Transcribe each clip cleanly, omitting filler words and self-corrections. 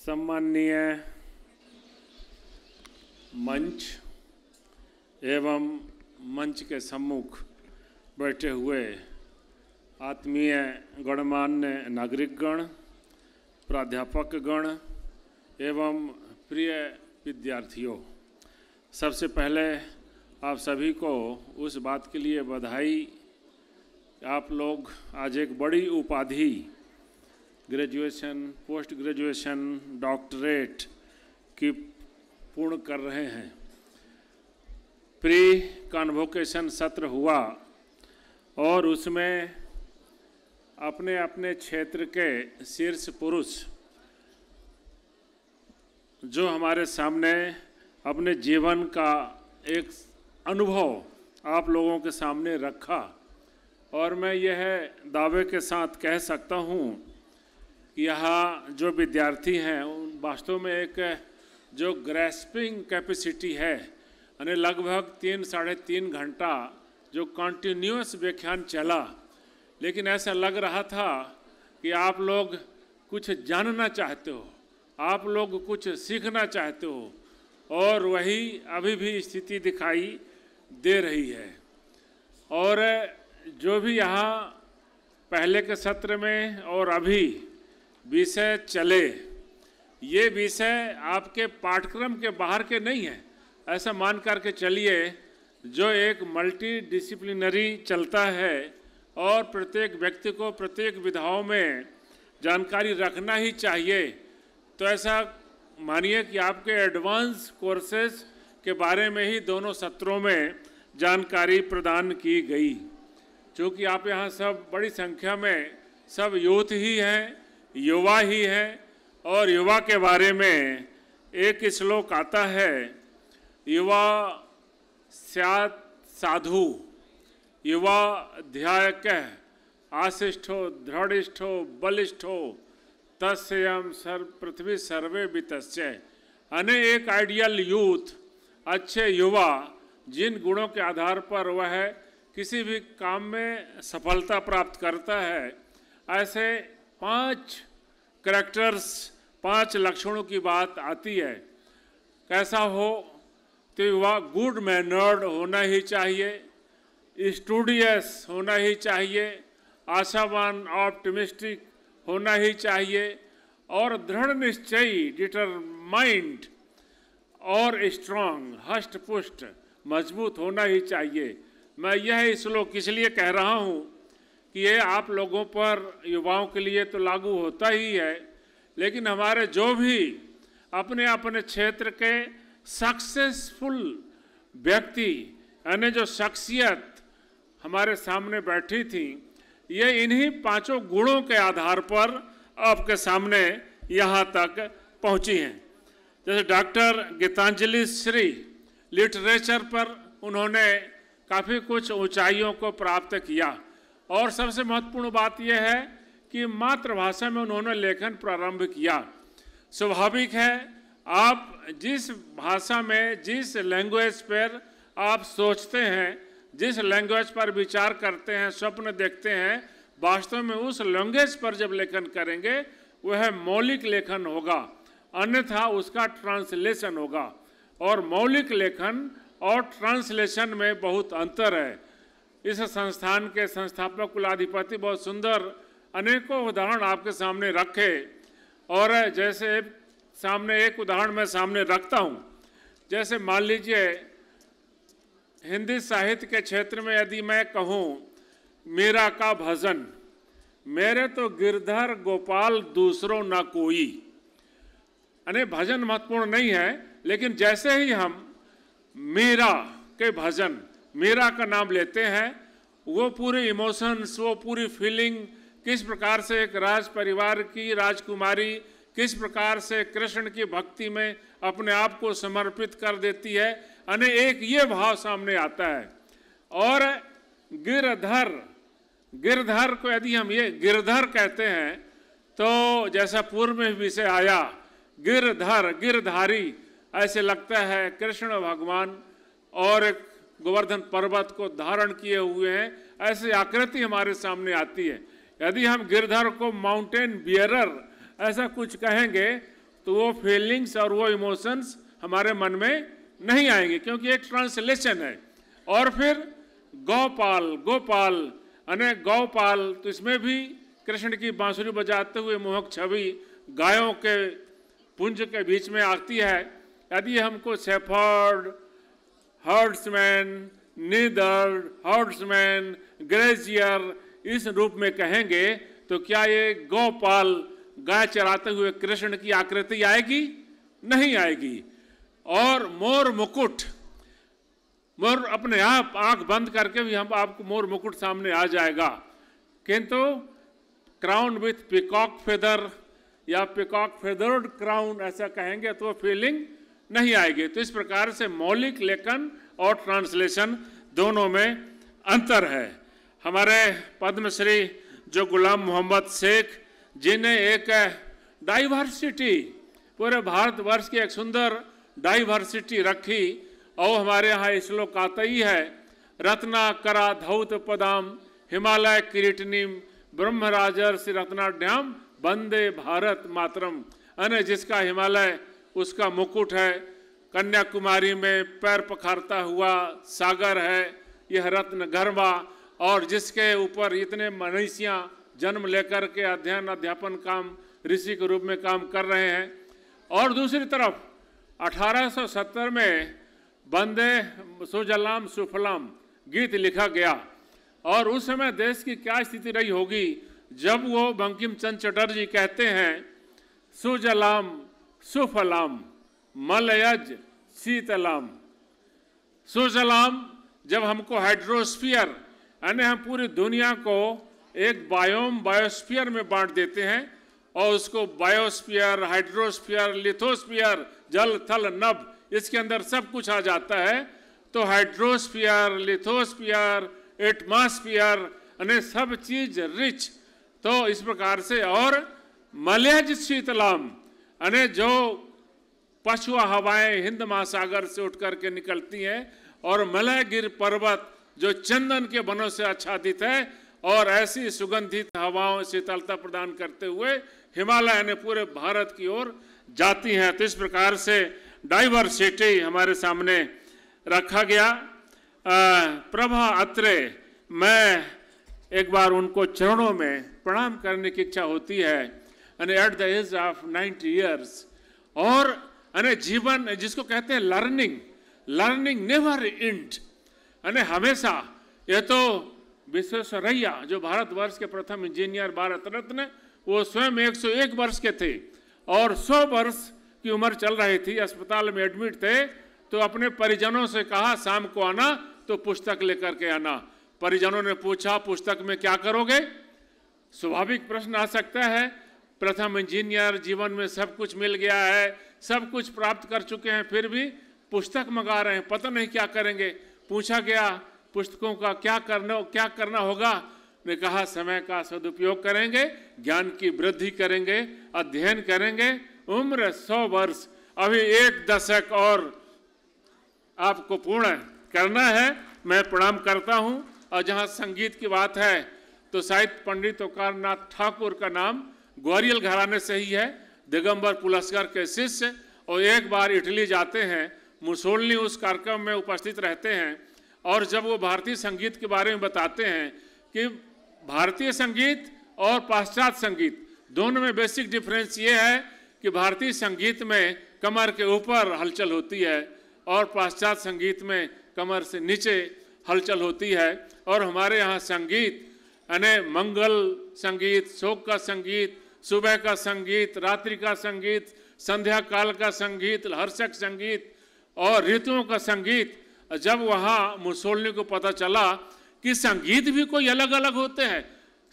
सम्माननीय मंच एवं मंच के सम्मुख बैठे हुए आत्मीय गणमान्य नागरिकगण, प्राध्यापकगण एवं प्रिय विद्यार्थियों, सबसे पहले आप सभी को उस बात के लिए बधाई। आप लोग आज एक बड़ी उपाधि ग्रेजुएशन, पोस्ट ग्रेजुएशन, डॉक्टरेट की पूर्ण कर रहे हैं। प्री कॉन्वोकेशन सत्र हुआ और उसमें अपने अपने क्षेत्र के शीर्ष पुरुष जो हमारे सामने अपने जीवन का एक अनुभव आप लोगों के सामने रखा, और मैं यह दावे के साथ कह सकता हूँ कि यहाँ जो विद्यार्थी हैं उन वास्तव में एक जो ग्रेस्पिंग कैपेसिटी है, यानी लगभग 3-3.5 घंटा जो कॉन्टिन्यूअस व्याख्यान चला, लेकिन ऐसा लग रहा था कि आप लोग कुछ जानना चाहते हो, आप लोग कुछ सीखना चाहते हो, और वही अभी भी स्थिति दिखाई दे रही है। और जो भी यहाँ पहले के सत्र में और अभी विषय चले, ये विषय आपके पाठ्यक्रम के बाहर के नहीं है, ऐसा मान करके चलिए। जो एक मल्टी डिसिप्लिनरी चलता है और प्रत्येक व्यक्ति को प्रत्येक विधाओं में जानकारी रखना ही चाहिए, तो ऐसा मानिए कि आपके एडवांस कोर्सेज के बारे में ही दोनों सत्रों में जानकारी प्रदान की गई। क्योंकि आप यहाँ सब बड़ी संख्या में सब यूथ ही हैं, युवा ही हैं, और युवा के बारे में एक श्लोक आता है, युवा स्यात् साधु, युवा ध्यायकः आशिष्ठो दृढ़िष्ठो बलिष्ठो तस्यम सर्व पृथ्वी सर्वे वितस्य। यानी एक आइडियल यूथ, अच्छे युवा, जिन गुणों के आधार पर वह किसी भी काम में सफलता प्राप्त करता है, ऐसे 5 कैरेक्टर्स, 5 लक्षणों की बात आती है। कैसा हो तो युवा गुड मैनर्ड होना ही चाहिए, स्टूडियस होना ही चाहिए, आशावान ऑप्टिमिस्टिक होना ही चाहिए, और दृढ़ निश्चयी डिटरमाइंड और स्ट्रांग हष्ट पुष्ट मजबूत होना ही चाहिए। मैं यह श्लोक इसलिए कह रहा हूँ कि ये आप लोगों पर, युवाओं के लिए तो लागू होता ही है, लेकिन हमारे जो भी अपने अपने क्षेत्र के सक्सेसफुल व्यक्ति, यानी जो शख्सियत हमारे सामने बैठी थी, ये इन्हीं 5 गुणों के आधार पर आपके सामने यहाँ तक पहुँची हैं। जैसे डॉक्टर गीतांजलि श्री लिटरेचर पर उन्होंने काफ़ी कुछ ऊंचाइयों को प्राप्त किया, और सबसे महत्वपूर्ण बात यह है कि मातृभाषा में उन्होंने लेखन प्रारंभ किया। स्वाभाविक है, आप जिस भाषा में, जिस लैंग्वेज पर आप सोचते हैं, जिस लैंग्वेज पर विचार करते हैं, स्वप्न देखते हैं, वास्तव में उस लैंग्वेज पर जब लेखन करेंगे वह मौलिक लेखन होगा, अन्यथा उसका ट्रांसलेशन होगा। और मौलिक लेखन और ट्रांसलेशन में बहुत अंतर है। इस संस्थान के संस्थापक कुलाधिपति बहुत सुंदर अनेकों उदाहरण आपके सामने रखे, और जैसे सामने एक उदाहरण मैं सामने रखता हूँ। जैसे मान लीजिए हिंदी साहित्य के क्षेत्र में यदि मैं कहूँ मीरा का भजन, मेरे तो गिरधर गोपाल दूसरों ना कोई, यानी भजन महत्वपूर्ण नहीं है, लेकिन जैसे ही हम मीरा के भजन, मीरा का नाम लेते हैं, वो पूरे इमोशंस, वो पूरी फीलिंग, किस प्रकार से एक राज परिवार की राजकुमारी किस प्रकार से कृष्ण की भक्ति में अपने आप को समर्पित कर देती है, यानी एक ये भाव सामने आता है। और गिरधर, गिरधर को यदि हम ये गिरधर कहते हैं, तो जैसा पूर्व में विषय आया, गिरधर, गिरधारी, ऐसे लगता है कृष्ण भगवान और गोवर्धन पर्वत को धारण किए हुए हैं, ऐसी आकृति हमारे सामने आती है। यदि हम गिरधर को माउंटेन बियरर ऐसा कुछ कहेंगे तो वो फीलिंग्स और वो इमोशंस हमारे मन में नहीं आएंगे, क्योंकि एक ट्रांसलेशन है। और फिर गोपाल, गोपाल अने गौपाल, तो इसमें भी कृष्ण की बांसुरी बजाते हुए मोहक छवि गायों के पुंज के बीच में आती है। यदि हमको शेफर्ड, हर्ड्समैन, नीदर, हर्ड्समैन, ग्रेजियर इस रूप में कहेंगे तो क्या ये गोपाल गाय चराते हुए कृष्ण की आकृति आएगी? नहीं आएगी। और मोर मुकुट, मोर अपने आप आंख बंद करके भी हम आपको मोर मुकुट सामने आ जाएगा, किंतु क्राउन विथ पिकॉक फेदर या पिकॉक फेदर्ड क्राउन ऐसा कहेंगे तो फीलिंग नहीं आएगी। तो इस प्रकार से मौलिक लेखन और ट्रांसलेशन दोनों में अंतर है। हमारे पद्मश्री जो गुलाम मोहम्मद शेख जिन्हें एक डाइवर्सिटी, पूरे भारतवर्ष की एक सुंदर डाइवर्सिटी रखी, और हमारे यहाँ इस श्लोक आता ही है, रत्नाकरा धौत पदाम हिमालय किरीटनीम ब्रह्मराजर्षि रत्नाढ्याम वंदे भारत मातरम। अने जिसका हिमालय उसका मुकुट है, कन्याकुमारी में पैर पखारता हुआ सागर है, यह रत्न गरबा, और जिसके ऊपर इतने मनीषियाँ जन्म लेकर के अध्ययन अध्यापन काम ऋषि के रूप में काम कर रहे हैं। और दूसरी तरफ 1870 में वंदे सुजलाम सुफलाम गीत लिखा गया, और उस समय देश की क्या स्थिति रही होगी जब वो बंकिम चंद्र चटर्जी कहते हैं सुजलाम सुफलाम मलयज शीतलाम। सुजलाम, जब हमको हाइड्रोस्फीयर यानी हम पूरी दुनिया को एक बायोस्फीयर में बांट देते हैं, और उसको बायोस्फीयर, हाइड्रोस्फीयर, लिथोस्फीयर, जल थल नभ, इसके अंदर सब कुछ आ जाता है। तो हाइड्रोस्फीयर, लिथोस्फीयर, एटमॉस्फीयर यानी सब चीज रिच। तो इस प्रकार से, और मलयज शीतलाम यानी जो पछुआ हवाएं हिंद महासागर से उठ करके निकलती हैं, और मलयगिर पर्वत जो चंदन के वनों से आच्छादित है, और ऐसी सुगंधित हवाओं शीतलता प्रदान करते हुए हिमालय ने पूरे भारत की ओर जाती हैं। तो इस प्रकार से डाइवर्सिटी हमारे सामने रखा गया। प्रभा अत्रे, मैं एक बार उनको चरणों में प्रणाम करने की इच्छा होती है, and at the age of 90 years. और जीवन जिसको कहते हैं लर्निंग, लर्निंग नेवर एंड, यानी हमेशा। ये तो विश्वेश्वरैया जो भारतवर्ष के प्रथम इंजीनियर, भारत रत्न, वो स्वयं 101 वर्ष के थे और 100 वर्ष की उम्र चल रही थी, अस्पताल में एडमिट थे। तो अपने परिजनों से कहा शाम को आना तो पुस्तक लेकर के आना। परिजनों ने पूछा पुस्तक में क्या करोगे? स्वाभाविक प्रश्न आ सकता है, प्रथम इंजीनियर, जीवन में सब कुछ मिल गया है, सब कुछ प्राप्त कर चुके हैं, फिर भी पुस्तक मंगा रहे हैं, पता नहीं क्या करेंगे। पूछा गया पुस्तकों का क्या करना होगा? ने कहा समय का सदुपयोग करेंगे, ज्ञान की वृद्धि करेंगे, अध्ययन करेंगे। उम्र 100 वर्ष, अभी 1 दशक और आपको पूर्ण करना है। मैं प्रणाम करता हूं। और जहां संगीत की बात है तो साहित्य पंडित ओंकारनाथ ठाकुर का नाम ग्वारियल घराने से ही है, दिगंबर पुलस्कर के शिष्य। और एक बार इटली जाते हैं, मुसोलिनी उस कार्यक्रम में उपस्थित रहते हैं, और जब वो भारतीय संगीत के बारे में बताते हैं कि भारतीय संगीत और पाश्चात्य संगीत दोनों में बेसिक डिफरेंस ये है कि भारतीय संगीत में कमर के ऊपर हलचल होती है और पाश्चात्य संगीत में कमर से नीचे हलचल होती है। और हमारे यहाँ संगीत यानी मंगल संगीत, शोक का संगीत, सुबह का संगीत, रात्रि का संगीत, संध्या काल का संगीत, हर्षक संगीत और ऋतुओं का संगीत। जब वहाँ मुसोलिनी को पता चला कि संगीत भी कोई अलग अलग होते हैं,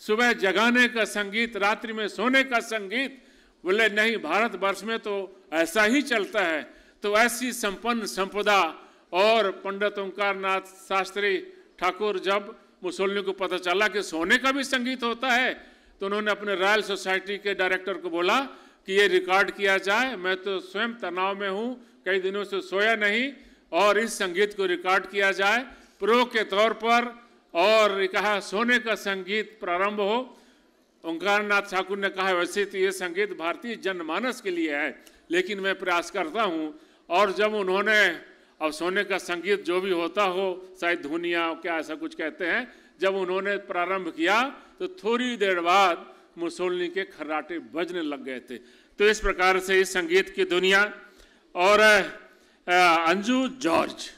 सुबह जगाने का संगीत, रात्रि में सोने का संगीत, बोले नहीं, भारतवर्ष में तो ऐसा ही चलता है। तो ऐसी संपन्न संपदा। और पंडित ओंकारनाथ शास्त्री ठाकुर जब मुसोलिनी को पता चला कि सोने का भी संगीत होता है, तो उन्होंने अपने रॉयल सोसाइटी के डायरेक्टर को बोला कि ये रिकॉर्ड किया जाए। मैं तो स्वयं तनाव में हूँ, कई दिनों से सोया नहीं, और इस संगीत को रिकॉर्ड किया जाए प्रो के तौर पर। और कहा सोने का संगीत प्रारंभ हो। ओंकारनाथ ठाकुर ने कहा वैसे तो ये संगीत भारतीय जनमानस के लिए है, लेकिन मैं प्रयास करता हूँ। और जब उन्होंने अब सोने का संगीत जो भी होता हो, शायद धुनिया क्या ऐसा कुछ कहते हैं, जब उन्होंने प्रारंभ किया तो थोड़ी देर बाद मुसोलिनी के खर्राटे बजने लग गए थे। तो इस प्रकार से इस संगीत की दुनिया। और अंजू जॉर्ज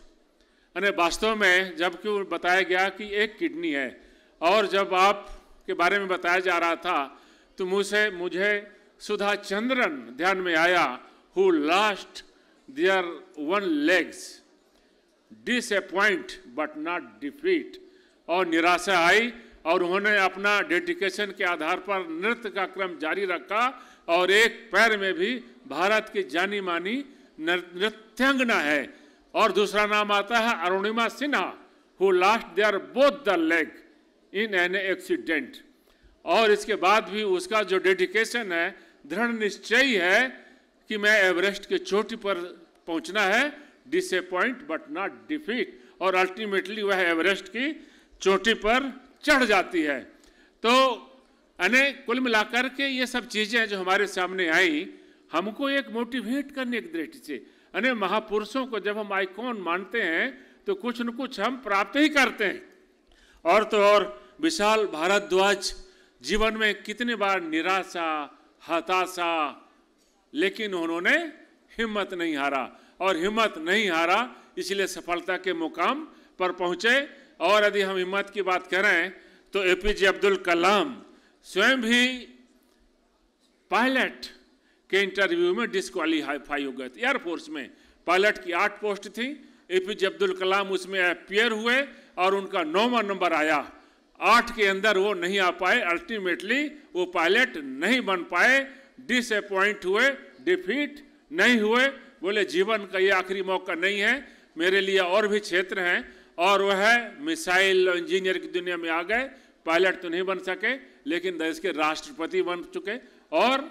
यानी वास्तव में जबकि बताया गया कि एक किडनी है, और जब आप के बारे में बताया जा रहा था तो मुझे सुधा चंद्रन ध्यान में आया, who lost their one legs, disappoint but not defeat. और निराशा आई और उन्होंने अपना डेडिकेशन के आधार पर नृत्य का क्रम जारी रखा, और एक पैर में भी भारत की जानी मानी नृत्यांगना है। और दूसरा नाम आता है Arunima Sinha, who lost their both the leg in an accident. और इसके बाद भी उसका जो डेडिकेशन है, दृढ़ निश्चय है कि मैं एवरेस्ट के चोटी पर पहुंचना है, डिसअपॉइंट बट नॉट डिफीट। और अल्टीमेटली वह एवरेस्ट की चोटी पर चढ़ जाती है। तो यानी कुल मिलाकर के ये सब चीजें जो हमारे सामने आई, हमको एक मोटिवेट करने की दृष्टि से, यानी महापुरुषों को जब हम आइकॉन मानते हैं तो कुछ न कुछ हम प्राप्त ही करते हैं। और तो और विशाल भारद्वाज जीवन में कितने बार निराशा, हताशा, लेकिन उन्होंने हिम्मत नहीं हारा, और हिम्मत नहीं हारा इसलिए सफलता के मुकाम पर पहुंचे। और यदि हम हिम्मत की बात करें तो एपीजे अब्दुल कलाम स्वयं भी पायलट के इंटरव्यू में डिस्क्वालीफाई हो गए थे। एयरफोर्स में पायलट की 8 पोस्ट थी, एपीजे अब्दुल कलाम उसमें अपीयर हुए और उनका 9वां नंबर आया। 8 के अंदर वो नहीं आ पाए, अल्टीमेटली वो पायलट नहीं बन पाए, डिसअपॉइंट हुए, डिफीट नहीं हुए। बोले जीवन का ये आखिरी मौका नहीं है, मेरे लिए और भी क्षेत्र हैं। और वह मिसाइल इंजीनियर की दुनिया में आ गए। पायलट तो नहीं बन सके, लेकिन देश के राष्ट्रपति बन चुके और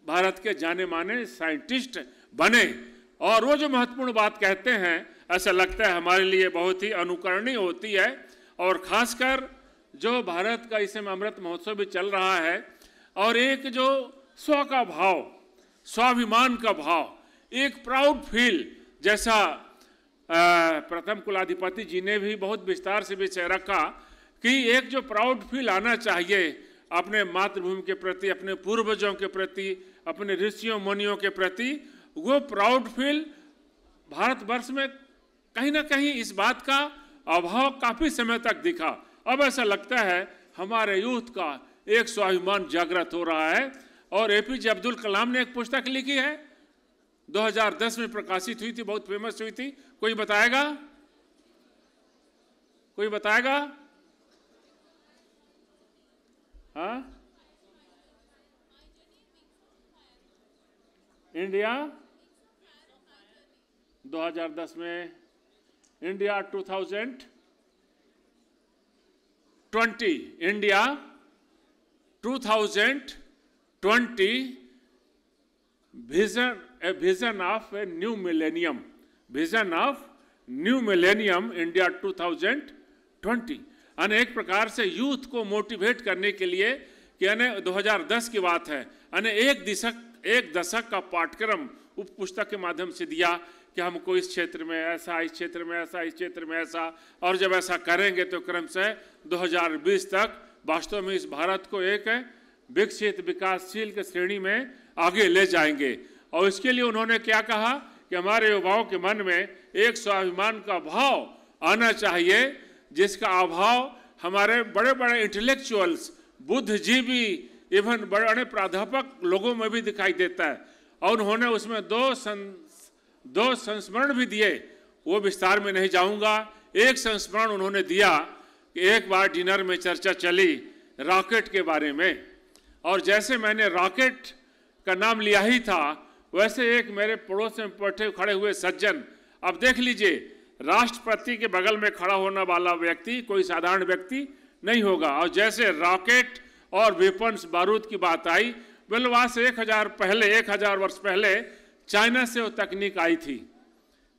भारत के जाने माने साइंटिस्ट बने। और वो जो महत्वपूर्ण बात कहते हैं, ऐसा लगता है हमारे लिए बहुत ही अनुकरणीय होती है। और खासकर जो भारत का इस समय अमृत महोत्सव भी चल रहा है, और एक जो स्व का भाव, स्वाभिमान का भाव, एक प्राउड फील, जैसा प्रथम कुलाधिपति जी ने भी बहुत विस्तार से विषय रखा कि एक जो प्राउड फील आना चाहिए अपने मातृभूमि के प्रति, अपने पूर्वजों के प्रति, अपने ऋषियों मुनियों के प्रति, वो प्राउड फील भारतवर्ष में कहीं ना कहीं इस बात का अभाव काफी समय तक दिखा। अब ऐसा लगता है हमारे यूथ का एक स्वाभिमान जागृत हो रहा है। और एपीजे अब्दुल कलाम ने एक पुस्तक लिखी है, 2010 में प्रकाशित हुई थी, बहुत फेमस हुई थी। कोई बताएगा? कोई बताएगा? हाँ, इंडिया 2010 में, India 2020, India 2020 vision of a new millennium, vision of new millennium India 2020। अनेक प्रकार से यूथ को मोटिवेट करने के लिए कि 2010 की बात है, एक दशक का पाठ्यक्रम उप पुस्तक के माध्यम से दिया कि हमको इस क्षेत्र में ऐसा, इस क्षेत्र में ऐसा, इस क्षेत्र में ऐसा, और जब ऐसा करेंगे तो क्रमशः 2020 तक वास्तव में इस भारत को एक विकसित विकासशील के श्रेणी में आगे ले जाएंगे। और इसके लिए उन्होंने क्या कहा कि हमारे युवाओं के मन में एक स्वाभिमान का भाव आना चाहिए, जिसका अभाव हमारे बड़े बड़े इंटेलेक्चुअल्स, बुद्धिजीवी, इवन बड़े प्राध्यापक लोगों में भी दिखाई देता है। और उन्होंने उसमें दो संस्मरण भी दिए, वो विस्तार में नहीं जाऊंगा। एक संस्मरण उन्होंने दिया कि एक बार डिनर में चर्चा चली रॉकेट के बारे में, और जैसे मैंने रॉकेट का नाम लिया ही था, वैसे एक मेरे पड़ोस में खड़े हुए सज्जन, अब देख लीजिए, राष्ट्रपति के बगल में खड़ा होने वाला व्यक्ति कोई साधारण व्यक्ति नहीं होगा। और जैसे रॉकेट और वेपन्स, बारूद की बात आई, बोले वहां से 1000 वर्ष पहले चाइना से वो तकनीक आई थी।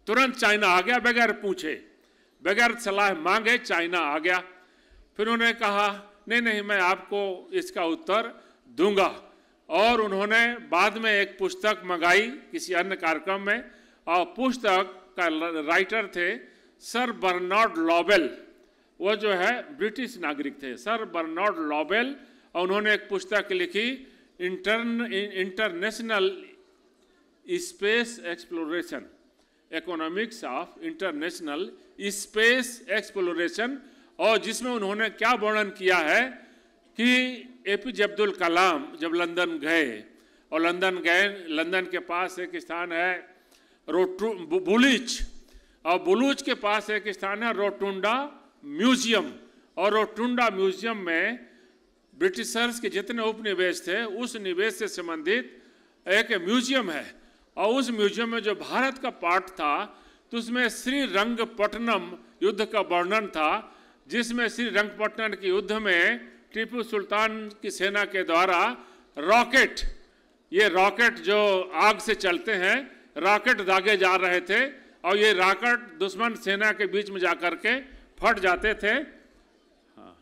तुरंत चाइना आ गया, बगैर पूछे, बगैर सलाह मांगे चाइना आ गया। फिर उन्होंने कहा नहीं, मैं आपको इसका उत्तर दूंगा। और उन्होंने बाद में एक पुस्तक मंगाई किसी अन्य कार्यक्रम में, और पुस्तक का राइटर थे सर बर्नार्ड लॉवेल। वो जो है ब्रिटिश नागरिक थे, सर बर्नार्ड लॉवेल, और उन्होंने एक पुस्तक लिखी international space exploration, economics of international space exploration, और जिसमें उन्होंने क्या वर्णन किया है कि एपीजे अब्दुल कलाम जब लंदन गए, और लंदन के पास एक स्थान है बुलिच, और बुलूच के पास एक स्थान है रोटुंडा म्यूजियम, और रोटुंडा म्यूजियम में ब्रिटिशर्स के जितने उपनिवेश थे उस निवेश से संबंधित एक म्यूजियम है, और उस म्यूजियम में जो भारत का पार्ट था तो उसमें श्रीरंगपट्टनम युद्ध का वर्णन था, जिसमें श्रीरंगपट्टनम के युद्ध में टीपू सुल्तान की सेना के द्वारा रॉकेट, ये रॉकेट जो आग से चलते हैं, रॉकेट दागे जा रहे थे, और ये रॉकेट दुश्मन सेना के बीच में जाकर के फट जाते थे। हाँ।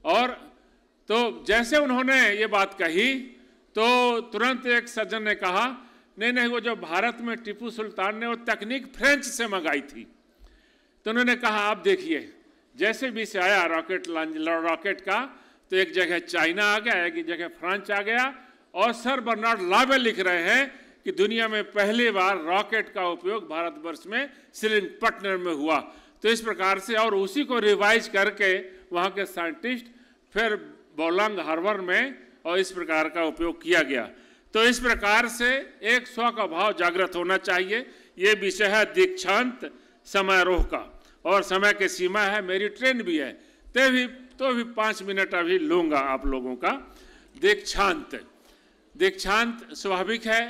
और तो जैसे उन्होंने ये बात कही तो तुरंत एक सज्जन ने कहा नहीं, वो जो भारत में टीपू सुल्तान ने वो तकनीक फ्रेंच से मंगाई थी। तो उन्होंने कहा आप देखिए, जैसे भी से आया रॉकेट का, तो एक जगह चाइना आ गया, एक जगह फ्रांस आ गया, और सर बर्नार्ड लॉवेल लिख रहे हैं कि दुनिया में पहली बार रॉकेट का उपयोग भारतवर्ष में श्रीरंगपट्टनम में हुआ। तो इस प्रकार से, और उसी को रिवाइज करके वहाँ के साइंटिस्ट फिर बोलांग हार्बर में और इस प्रकार का उपयोग किया गया। तो इस प्रकार से एक स्व का भाव जागृत होना चाहिए। ये विषय है दीक्षांत समारोह का, और समय की सीमा है, मेरी ट्रेन भी है, तो भी 5 मिनट अभी लूँगा आप लोगों का। दीक्षांत स्वाभाविक है,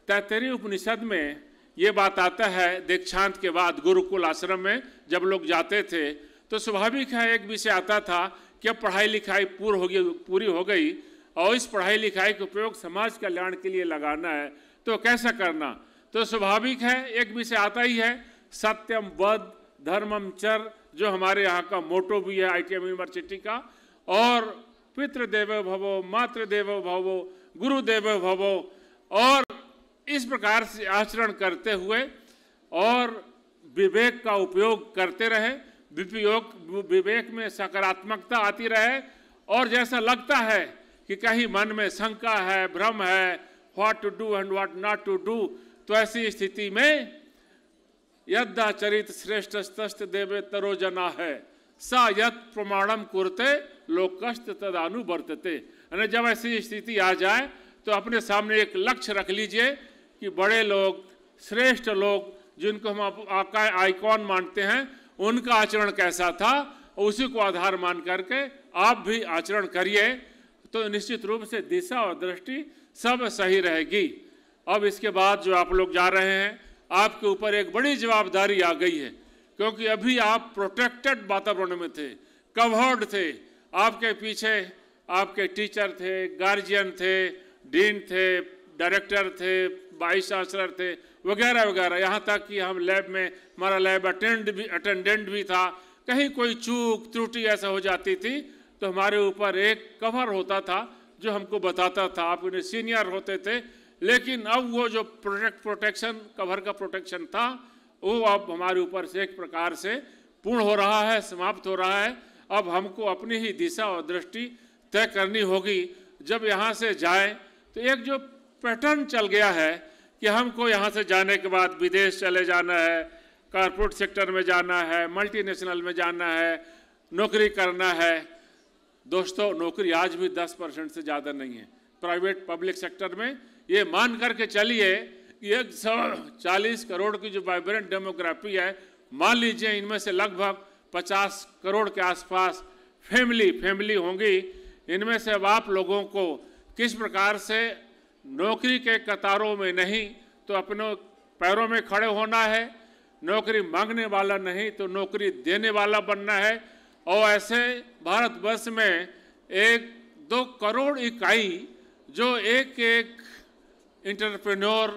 तैत्तरीय उपनिषद में ये बात आता है, दीक्षांत के बाद गुरुकुल आश्रम में जब लोग जाते थे तो स्वाभाविक है एक विषय आता था कि अब पढ़ाई लिखाई पूरी हो गई, और इस पढ़ाई लिखाई का उपयोग समाज कल्याण के लिए लगाना है, तो कैसा करना। तो स्वाभाविक है एक विषय आता ही है, सत्यम वद धर्मम चर, जो हमारे यहाँ का मोटो भी है ITM यूनिवर्सिटी का, और पितृदेवो भवो मातृदेवो भवो गुरुदेवो भवो, और इस प्रकार से आचरण करते हुए और विवेक का उपयोग करते रहे, विवेक में सकारात्मकता आती रहे, और जैसा लगता है कि कहीं मन में शंका है, भ्रम है, what to do and what not to do, तो ऐसी स्थिति में यद्दाचरित श्रेष्ठ तस्त देवे तरो जना है, सा यत् प्रमाणम कुरते लोकस्त तदानुवर्तते। यानी जब ऐसी स्थिति आ जाए तो अपने सामने एक लक्ष्य रख लीजिए कि बड़े लोग, श्रेष्ठ लोग, जिनको हम आइकॉन मानते हैं, उनका आचरण कैसा था, उसी को आधार मान करके आप भी आचरण करिए, तो निश्चित रूप से दिशा और दृष्टि सब सही रहेगी। अब इसके बाद जो आप लोग जा रहे हैं, आपके ऊपर एक बड़ी जवाबदारी आ गई है, क्योंकि अभी आप प्रोटेक्टेड वातावरण में थे, कवर्ड थे, आपके पीछे आपके टीचर थे, गार्जियन थे, डीन थे, डायरेक्टर थे, वाइस चांसलर थे, वगैरह वगैरह, यहाँ तक कि हम लैब में, हमारा लैब अटेंडेंट भी था, कहीं कोई चूक त्रुटि ऐसा हो जाती थी तो हमारे ऊपर एक कवर होता था जो हमको बताता था, आप उन्हें सीनियर होते थे। लेकिन अब वो जो प्रोटेक्शन, कवर का प्रोटेक्शन था, वो अब हमारे ऊपर से एक प्रकार से पूर्ण हो रहा है, समाप्त हो रहा है। अब हमको अपनी ही दिशा और दृष्टि तय करनी होगी। जब यहाँ से जाए तो एक जो पैटर्न चल गया है कि हमको यहाँ से जाने के बाद विदेश चले जाना है, कॉर्पोरेट सेक्टर में जाना है, मल्टीनेशनल में जाना है, नौकरी करना है। दोस्तों, नौकरी आज भी 10% से ज़्यादा नहीं है प्राइवेट पब्लिक सेक्टर में। ये मान करके चलिए 140 करोड़ की जो वाइब्रेंट डेमोग्राफी है, मान लीजिए इनमें से लगभग 50 करोड़ के आसपास फैमिली होंगी। इनमें से अब आप लोगों को किस प्रकार से नौकरी के कतारों में नहीं तो अपने पैरों में खड़े होना है, नौकरी मांगने वाला नहीं तो नौकरी देने वाला बनना है। और ऐसे भारतवर्ष में 1-2 करोड़ इकाई जो एक एंटरप्रेन्योर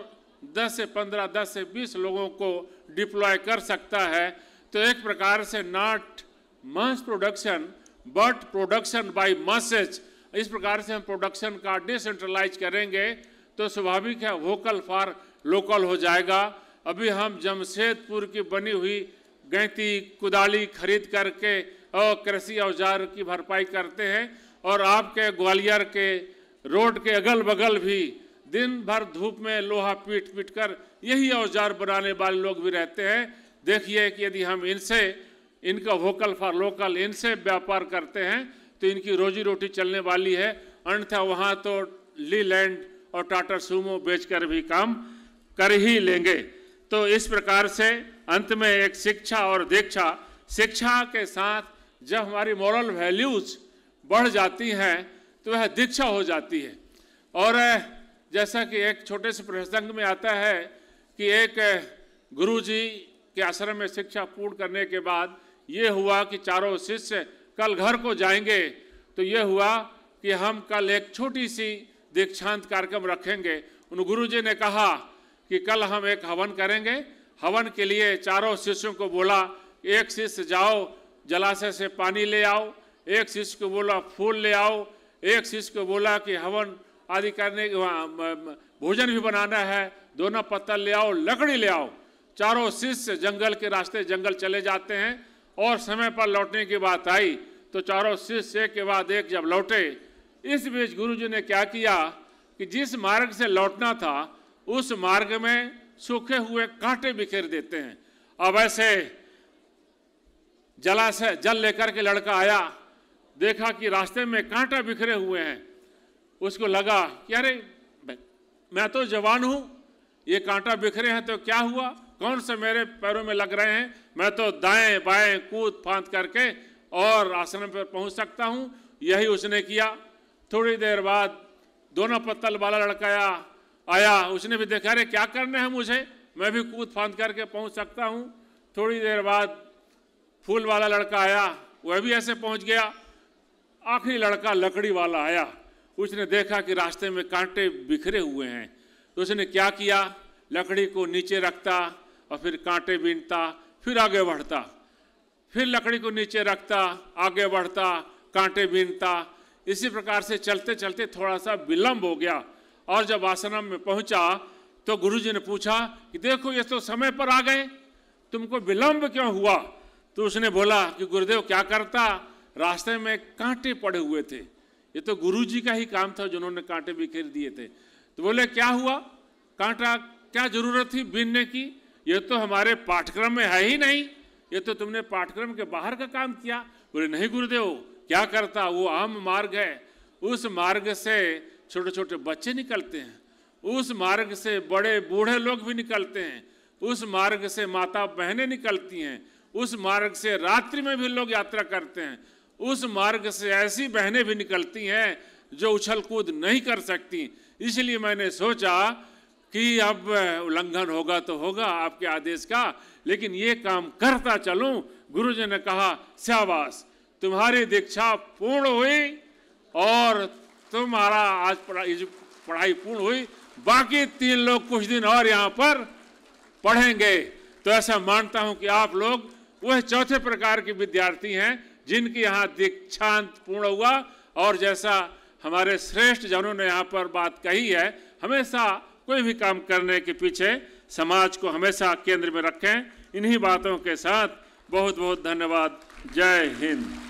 10 से 15, 10 से 20 लोगों को डिप्लॉय कर सकता है। तो एक प्रकार से not mass production but production by masses, इस प्रकार से हम प्रोडक्शन का डिसेंट्रलाइज करेंगे तो स्वाभाविक है वोकल फॉर लोकल हो जाएगा। अभी हम जमशेदपुर की बनी हुई गैंती कुदाली खरीद करके और कृषि औजार की भरपाई करते हैं, और आपके ग्वालियर के रोड के अगल बगल भी दिन भर धूप में लोहा पीट पीट कर यही औजार बनाने वाले लोग भी रहते हैं। देखिए कि यदि हम इनसे, इनका वोकल फॉर लोकल, इनसे व्यापार करते हैं तो इनकी रोजी रोटी चलने वाली है, अन्यथा वहाँ तो लीलैंड और टाटा सूमो बेचकर भी काम कर ही लेंगे। तो इस प्रकार से अंत में एक शिक्षा और दीक्षा, शिक्षा के साथ जब हमारी मॉरल वैल्यूज बढ़ जाती हैं तो वह दीक्षा हो जाती है। और जैसा कि एक छोटे से प्रसंग में आता है कि एक गुरुजी के आश्रम में शिक्षा पूर्ण करने के बाद ये हुआ कि चारों शिष्य कल घर को जाएंगे, तो ये हुआ कि हम कल एक छोटी सी दीक्षांत कार्यक्रम रखेंगे। उन गुरुजी ने कहा कि कल हम एक हवन करेंगे। हवन के लिए चारों शिष्यों को बोला, एक शिष्य जाओ जलाशय से पानी ले आओ, एक शिष्य को बोला फूल ले आओ, एक शिष्य को बोला कि हवन आदि करने भोजन भी बनाना है, दोनों पत्तल ले आओ, लकड़ी ले आओ। चारों शिष्य जंगल के रास्ते जंगल चले जाते हैं, और समय पर लौटने की बात आई तो चारों शिष्य एक के बाद एक जब लौटे, इस बीच गुरुजी ने क्या किया कि जिस मार्ग से लौटना था उस मार्ग में सूखे हुए कांटे बिखेर देते हैं। अब ऐसे जलाशय जल लेकर के लड़का आया, देखा कि रास्ते में कांटे बिखरे हुए हैं। उसको लगा कि अरे मैं तो जवान हूं, ये कांटा बिखरे हैं तो क्या हुआ, कौन से मेरे पैरों में लग रहे हैं, मैं तो दाएं बाएं कूद फांद करके और आश्रम पर पहुंच सकता हूं। यही उसने किया। थोड़ी देर बाद दोनों पत्तल वाला लड़का आया, उसने भी देखा अरे क्या करना है मुझे, मैं भी कूद फांद करके पहुंच सकता हूं। थोड़ी देर बाद फूल वाला लड़का आया, वह भी ऐसे पहुंच गया। आखिरी लड़का लकड़ी वाला आया, उसने देखा कि रास्ते में कांटे बिखरे हुए हैं, तो उसने क्या किया, लकड़ी को नीचे रखता और फिर कांटे बीनता, फिर आगे बढ़ता, फिर लकड़ी को नीचे रखता, आगे बढ़ता, कांटे बीनता। इसी प्रकार से चलते चलते थोड़ा सा विलंब हो गया, और जब आश्रम में पहुंचा तो गुरुजी ने पूछा कि देखो ये तो समय पर आ गए, तुमको विलंब क्यों हुआ। तो उसने बोला कि गुरुदेव क्या करता, रास्ते में कांटे पड़े हुए थे, ये तो गुरुजी का ही काम था जिन्होंने कांटे बिखेर दिए थे। तो बोले क्या हुआ, कांटा क्या जरूरत थी बीनने की, ये तो हमारे पाठ्यक्रम में है ही नहीं, ये तो तुमने पाठ्यक्रम के बाहर का काम किया। बोले नहीं गुरुदेव, क्या करता, वो आम मार्ग है, उस मार्ग से छोटे छोटे बच्चे निकलते हैं, उस मार्ग से बड़े बूढ़े लोग भी निकलते हैं, उस मार्ग से माता बहनें निकलती हैं, उस मार्ग से रात्रि में भी लोग यात्रा करते हैं, उस मार्ग से ऐसी बहनें भी निकलती हैं जो उछल कूद नहीं कर सकती। इसलिए मैंने सोचा कि अब उल्लंघन होगा तो होगा आपके आदेश का, लेकिन ये काम करता चलूं। गुरुजी ने कहा शाबाश, तुम्हारी दीक्षा पूर्ण हुई और तुम्हारा आज पढ़ाई पूर्ण हुई, बाकी 3 लोग कुछ दिन और यहाँ पर पढ़ेंगे। तो ऐसा मानता हूं कि आप लोग वह चौथे प्रकार के विद्यार्थी हैं जिनकी यहाँ दीक्षांत पूर्ण हुआ। और जैसा हमारे श्रेष्ठ जनों ने यहाँ पर बात कही है, हमेशा कोई भी काम करने के पीछे समाज को हमेशा केंद्र में रखें। इन्हीं बातों के साथ बहुत बहुत धन्यवाद। जय हिंद।